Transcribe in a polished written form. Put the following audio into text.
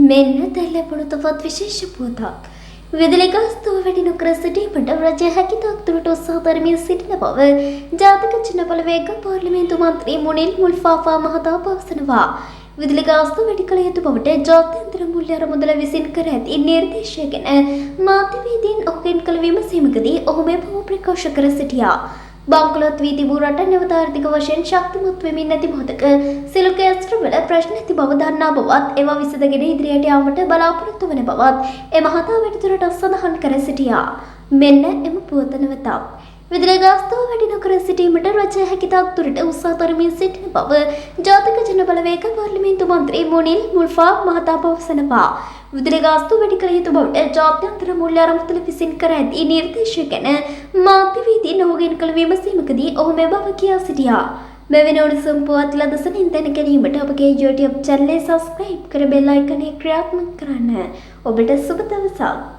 මෙන්න දැල්ලපුණු තවත් විශේෂ පුවතක්. විදුලි ගාස්තුව වැඩි නොකර සිටීමට රජය හැකිතාක් දුරට උත්සාහ දරමින් සිටින බව ජාතික ජනබලවේග පාර්ලිමේන්තු මන්ත්‍රී මුනිල් මුල්ෆාෆා මහතා පවසනවා. විදුලි ගාස්තුව වැඩි කළ යුතු බවට ජාත්‍යන්තර මූල්‍ය අරමුදල විසින් කර ඇති නිර්දේශය ගැන මාධ්‍යවේදීන් ඔහුගෙන් කළ විමසීමකදී ඔහු මේ බව ප්‍රකාශ කර සිටියා. බංකොලොත් වී තිබූ රට නැවත ආර්ථික වශයෙන් ශක්තිමත් වෙමින් නැති මොහොතක සියලු කේස්ත්‍රවල ප්‍රශ්න ඇති බව දන්නා බවත් ඒවා විසඳගෙන ඉදිරියට යාමට බලාපොරොත්තු වන බවත් ඒ මහතා වැඩිදුරටත් සඳහන් කර සිටියා. මෙන්න එම පුවත නැවතත්. විදුලි ගාස්තුව වැඩි නොකර සිටීමට රජය හැකිතාක් දුරට උත්සාහ දරමින් සිටින බව ජාතික ජනබලවේග පාර්ලිමේන්තු මන්ත්‍රී මුනිල් මුල්ෆා මහතා පවසනවා. විදුලි ගාස්තුව වැඩි කළ යුතු බවට ජාත්‍යන්තර මූල්‍ය අරමුදල විසින් කර ඇති නිර්දේශය ගැන මාධ්‍යවේදීන් ඔහුගෙන් කළ විමසීමකදී ඔහු මේ බව කියා සිටියා. මෙවැනි උණුසුම් පුවත් ලදසනින් දැන ගැනීමට ඔබගේ YouTube channel එක subscribe කර බෙල් අයිකනේ ක්‍රියාත්මක කරන්න. ඔබට සුබ දවසක්.